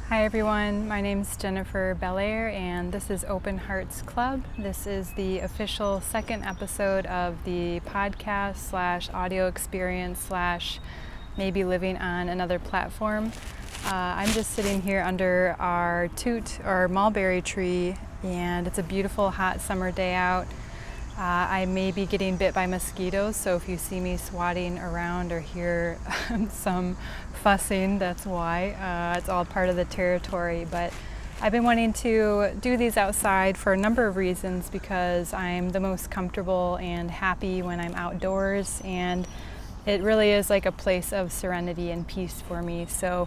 Hi everyone, my name is Jennifer Belair and this is Open Hearts Club. This is the official second episode of the podcast slash audio experience slash maybe living on another platform. I'm just sitting here under our toot or mulberry tree and it's a beautiful hot summer day out. I may be getting bit by mosquitoes, so if you see me swatting around or hear some fussing, that's why. It's all part of the territory, but I've been wanting to do these outside for a number of reasons because I'm the most comfortable and happy when I'm outdoors, and it really is like a place of serenity and peace for me. So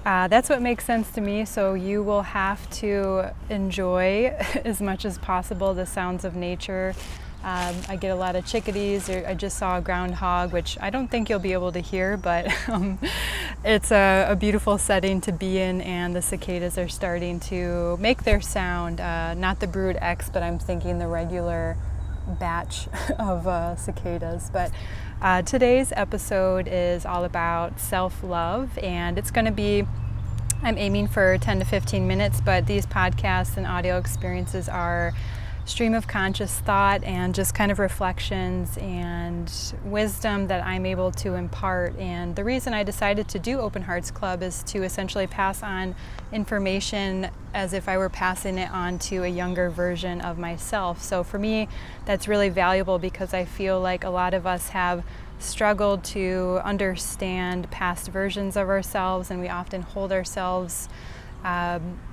that's what makes sense to me. So you will have to enjoy as much as possible the sounds of nature. I get a lot of chickadees. I just saw a groundhog, which I don't think you'll be able to hear, but it's a beautiful setting to be in, and the cicadas are starting to make their sound. Not the brood X, but I'm thinking the regular batch of cicadas. But today's episode is all about self-love, and it's going to be, I'm aiming for 10 to 15 minutes, but these podcasts and audio experiences are stream of conscious thought and just kind of reflections and wisdom that I'm able to impart. And the reason I decided to do Open Hearts Club is to essentially pass on information as if I were passing it on to a younger version of myself. So for me, that's really valuable because I feel like a lot of us have struggled to understand past versions of ourselves, and we often hold ourselves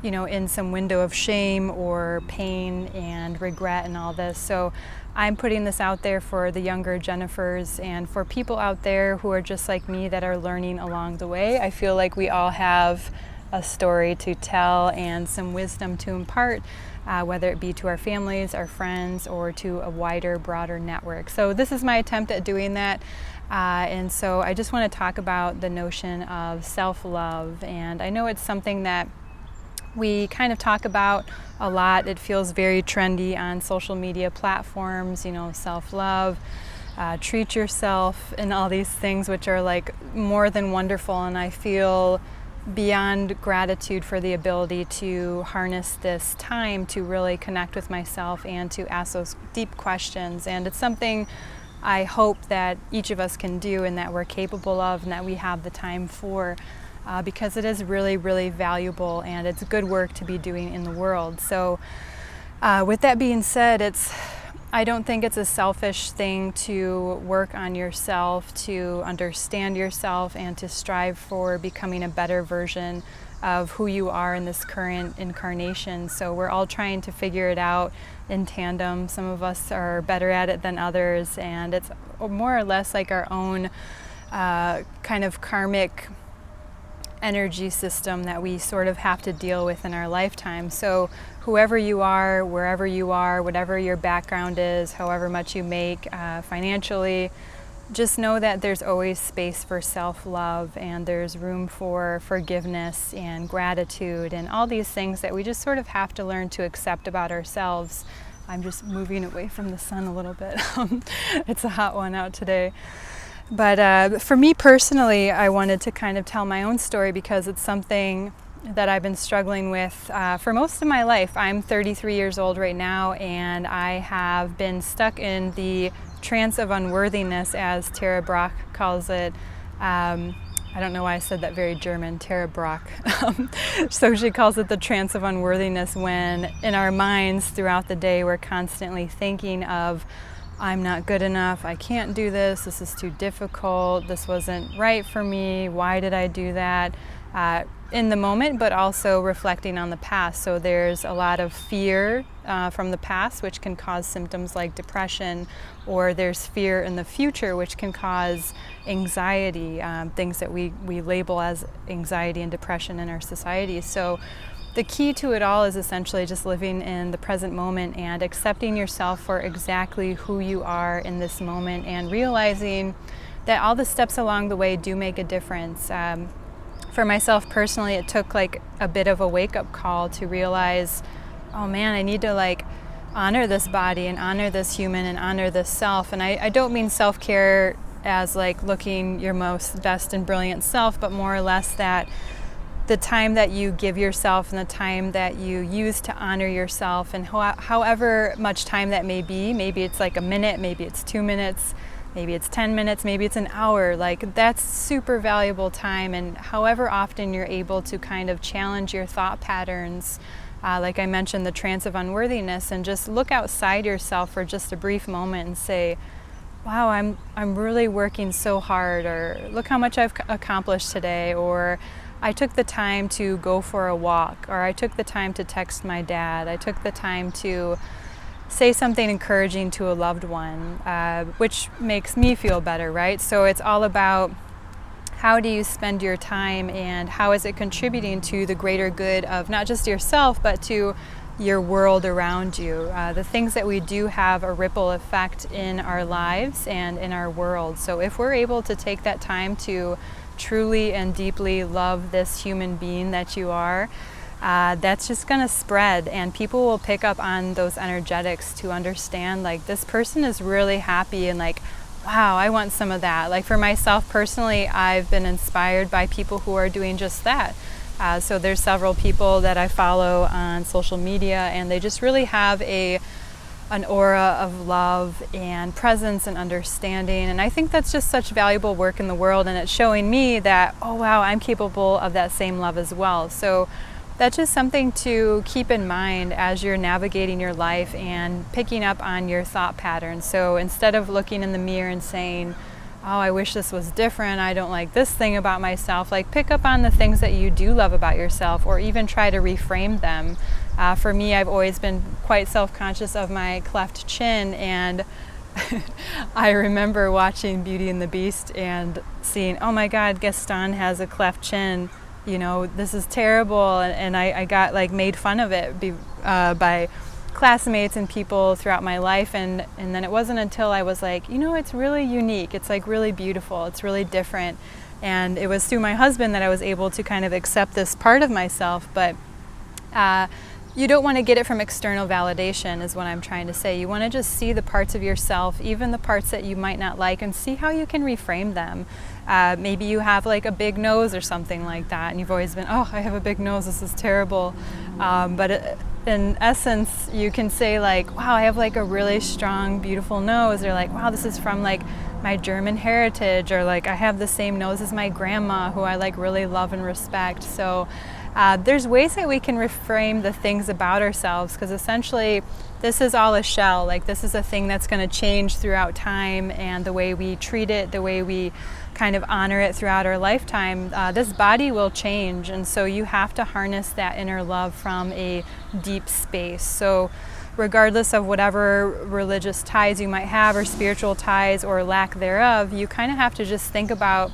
in some window of shame or pain and regret and all this. So I'm putting this out there for the younger Jennifers and for people out there who are just like me that are learning along the way. I feel like we all have a story to tell and some wisdom to impart, whether it be to our families, our friends, or to a wider, broader network. So this is my attempt at doing that. And so I just want to talk about the notion of self-love. And I know it's something that we kind of talk about a lot. It feels very trendy on social media platforms, self-love, treat yourself, and all these things, which are like more than wonderful. And I feel beyond gratitude for the ability to harness this time to really connect with myself and to ask those deep questions. And it's something I hope that each of us can do and that we're capable of and that we have the time for, because it is really, really valuable and it's good work to be doing in the world. So with that being said, I don't think it's a selfish thing to work on yourself, to understand yourself, and to strive for becoming a better version of who you are in this current incarnation. So we're all trying to figure it out in tandem. Some of us are better at it than others, and it's more or less like our own kind of karmic energy system that we sort of have to deal with in our lifetime. So whoever you are, wherever you are, whatever your background is, however much you make financially, just know that there's always space for self-love, and there's room for forgiveness and gratitude and all these things that we just sort of have to learn to accept about ourselves. I'm just moving away from the sun a little bit. It's a hot one out today. But for me personally, I wanted to kind of tell my own story because it's something that I've been struggling with for most of my life. I'm 33 years old right now, and I have been stuck in the trance of unworthiness, as Tara Brach calls it. I don't know why I said that very German, Tara Brach. So she calls it the trance of unworthiness, when in our minds throughout the day we're constantly thinking of, I'm not good enough, I can't do this, this is too difficult, this wasn't right for me, why did I do that? In the moment, but also reflecting on the past. So there's a lot of fear from the past, which can cause symptoms like depression, or there's fear in the future, which can cause anxiety, things that we label as anxiety and depression in our society. So the key to it all is essentially just living in the present moment and accepting yourself for exactly who you are in this moment, and realizing that all the steps along the way do make a difference. For myself personally, it took like a bit of a wake-up call to realize, oh man, I need to honor this body and honor this human and honor this self. And I don't mean self-care as like looking your most best and brilliant self, but more or less that the time that you give yourself and the time that you use to honor yourself, and however much time that may be, maybe it's like a minute, maybe it's 2 minutes, maybe it's 10 minutes, maybe it's an hour, like that's super valuable time. And however often you're able to kind of challenge your thought patterns, like I mentioned, the trance of unworthiness, and just look outside yourself for just a brief moment and say, wow, I'm really working so hard, or look how much I've accomplished today, or I took the time to go for a walk, or I took the time to text my dad, I took the time to say something encouraging to a loved one, which makes me feel better, right? So it's all about how do you spend your time, and how is it contributing to the greater good of not just yourself, but to your world around you. The things that we do have a ripple effect in our lives and in our world. So if we're able to take that time to truly and deeply love this human being that you are, that's just going to spread, and people will pick up on those energetics to understand, like, this person is really happy, and like, wow, I want some of that. Like for myself personally, I've been inspired by people who are doing just that. So there's several people that I follow on social media, and they just really have an aura of love and presence and understanding. And I think that's just such valuable work in the world, and it's showing me that, oh wow, I'm capable of that same love as well. So that's just something to keep in mind as you're navigating your life and picking up on your thought patterns. So instead of looking in the mirror and saying, oh, I wish this was different, I don't like this thing about myself, like pick up on the things that you do love about yourself, or even try to reframe them. For me, I've always been quite self-conscious of my cleft chin, and I remember watching Beauty and the Beast and seeing, oh my God, Gaston has a cleft chin, you know, this is terrible, and I got like made fun of it by classmates and people throughout my life, and then it wasn't until I was like, you know, it's really unique, it's like really beautiful, it's really different. And it was through my husband that I was able to kind of accept this part of myself. But you don't want to get it from external validation, is what I'm trying to say. You want to just see the parts of yourself, even the parts that you might not like, and see how you can reframe them. Maybe you have like a big nose or something like that, and you've always been, oh, I have a big nose, this is terrible. In essence, you can say like, wow, I have like a really strong, beautiful nose, or like, wow, this is from like my German heritage, or like I have the same nose as my grandma, who I like really love and respect. So there's ways that we can reframe the things about ourselves, because essentially this is all a shell. Like this is a thing that's going to change throughout time, and the way we treat it, the way we kind of honor it throughout our lifetime, this body will change. And so you have to harness that inner love from a deep space. So regardless of whatever religious ties you might have, or spiritual ties or lack thereof, you kind of have to just think about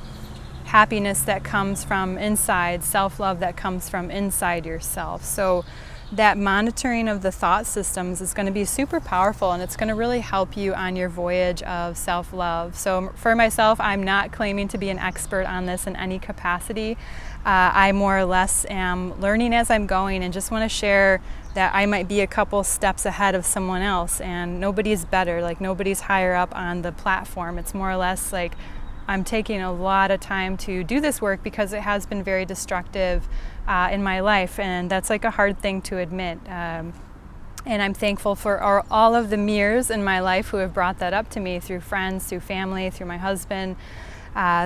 happiness that comes from inside, self-love that comes from inside yourself. So that monitoring of the thought systems is going to be super powerful, and it's going to really help you on your voyage of self-love. So for myself, I'm not claiming to be an expert on this in any capacity. I more or less am learning as I'm going, and just want to share that I might be a couple steps ahead of someone else, and nobody's better, like nobody's higher up on the platform. It's more or less like I'm taking a lot of time to do this work because it has been very destructive in my life, and that's like a hard thing to admit. And I'm thankful for all of the mirrors in my life who have brought that up to me, through friends, through family, through my husband,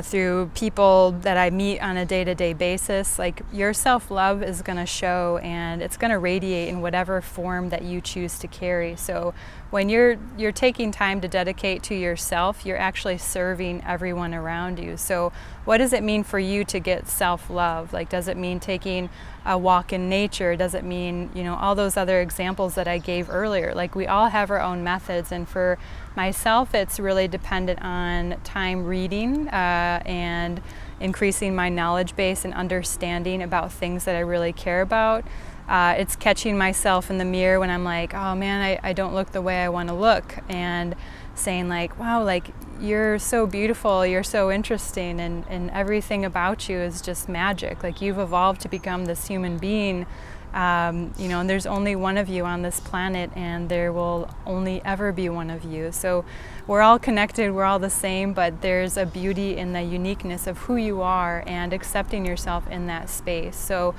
through people that I meet on a day-to-day basis. Like your self-love is going to show, and it's going to radiate in whatever form that you choose to carry. So when you're taking time to dedicate to yourself, you're actually serving everyone around you. So what does it mean for you to get self-love? Like, does it mean taking a walk in nature? Does it mean, you know, all those other examples that I gave earlier? Like, we all have our own methods, and for myself, it's really dependent on time reading and increasing my knowledge base and understanding about things that I really care about. It's catching myself in the mirror when I'm like, oh man, I don't look the way I want to look, and saying like, wow, like you're so beautiful, you're so interesting, and everything about you is just magic. Like you've evolved to become this human being, And there's only one of you on this planet, and there will only ever be one of you. So we're all connected, we're all the same, but there's a beauty in the uniqueness of who you are and accepting yourself in that space. So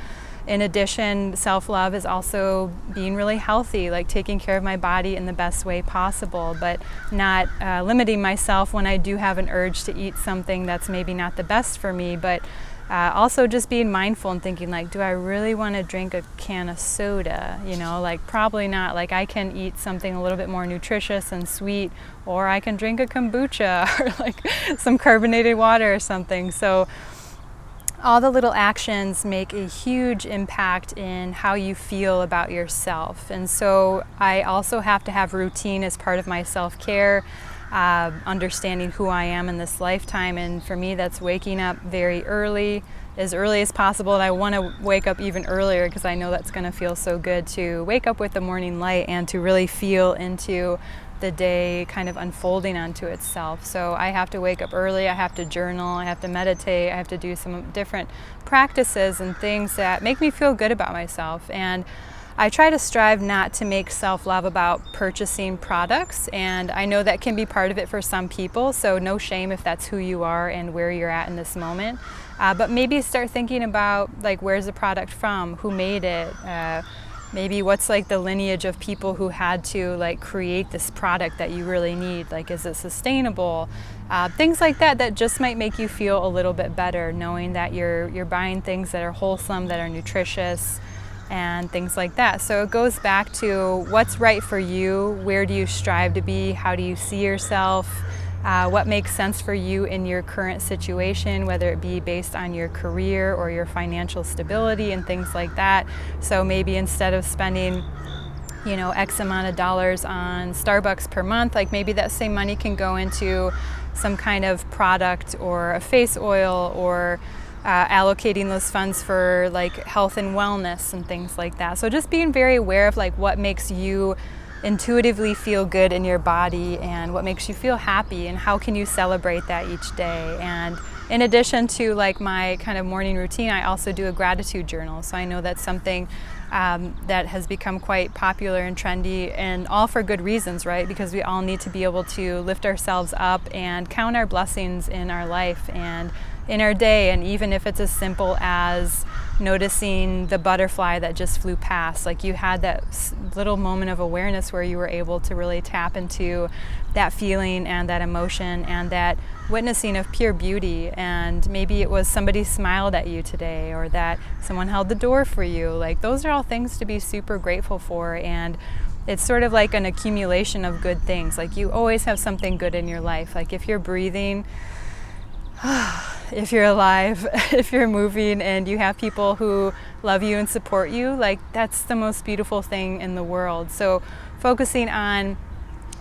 in addition, self-love is also being really healthy, like taking care of my body in the best way possible, but not limiting myself when I do have an urge to eat something that's maybe not the best for me, but also just being mindful and thinking, like, do I really want to drink a can of soda? Like, probably not. Like, I can eat something a little bit more nutritious and sweet, or I can drink a kombucha or like some carbonated water or something. So all the little actions make a huge impact in how you feel about yourself. And so I also have to have routine as part of my self-care, understanding who I am in this lifetime. And for me, that's waking up very early, as early as possible. And I want to wake up even earlier because I know that's going to feel so good to wake up with the morning light and to really feel into the day kind of unfolding onto itself. So I have to wake up early, I have to journal, I have to meditate, I have to do some different practices and things that make me feel good about myself. And I try to strive not to make self-love about purchasing products, and I know that can be part of it for some people, so no shame if that's who you are and where you're at in this moment. But maybe start thinking about, like, where's the product from, who made it, maybe what's like the lineage of people who had to like create this product that you really need. Like, is it sustainable? Things like that just might make you feel a little bit better, knowing that you're buying things that are wholesome, that are nutritious, and things like that. So it goes back to what's right for you, where do you strive to be, how do you see yourself, what makes sense for you in your current situation, whether it be based on your career or your financial stability and things like that. So maybe instead of spending X amount of dollars on Starbucks per month, like maybe that same money can go into some kind of product or a face oil, or allocating those funds for like health and wellness and things like that. So just being very aware of like what makes you intuitively feel good in your body and what makes you feel happy, and how can you celebrate that each day. And in addition to like my kind of morning routine, I also do a gratitude journal. So I know that's something that has become quite popular and trendy, and all for good reasons, right? Because we all need to be able to lift ourselves up and count our blessings in our life and in our day. And even if it's as simple as noticing the butterfly that just flew past, like you had that little moment of awareness where you were able to really tap into that feeling and that emotion and that witnessing of pure beauty. And maybe it was somebody smiled at you today, or that someone held the door for you. Like, those are all things to be super grateful for. And it's sort of like an accumulation of good things. Like, you always have something good in your life. Like, if you're breathing, if you're alive, if you're moving, and you have people who love you and support you, like, that's the most beautiful thing in the world. So focusing on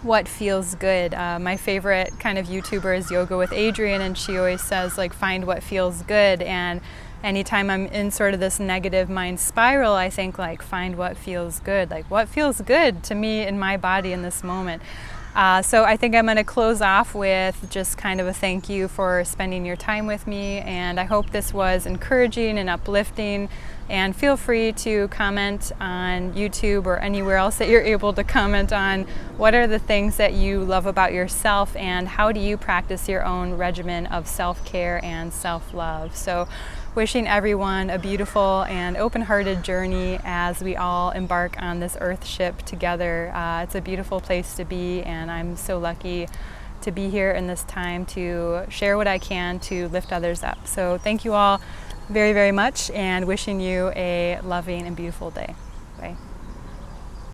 what feels good. My favorite kind of YouTuber is Yoga with Adriene, and she always says, like, find what feels good. And anytime I'm in sort of this negative mind spiral, I think, like, find what feels good. Like, what feels good to me in my body in this moment. So I think I'm going to close off with just kind of a thank you for spending your time with me, and I hope this was encouraging and uplifting. And feel free to comment on YouTube or anywhere else that you're able to comment on what are the things that you love about yourself, and how do you practice your own regimen of self-care and self-love. So wishing everyone a beautiful and open-hearted journey as we all embark on this earth ship together. It's a beautiful place to be, and I'm so lucky to be here in this time to share what I can to lift others up. So thank you all very, very much, and wishing you a loving and beautiful day. Bye.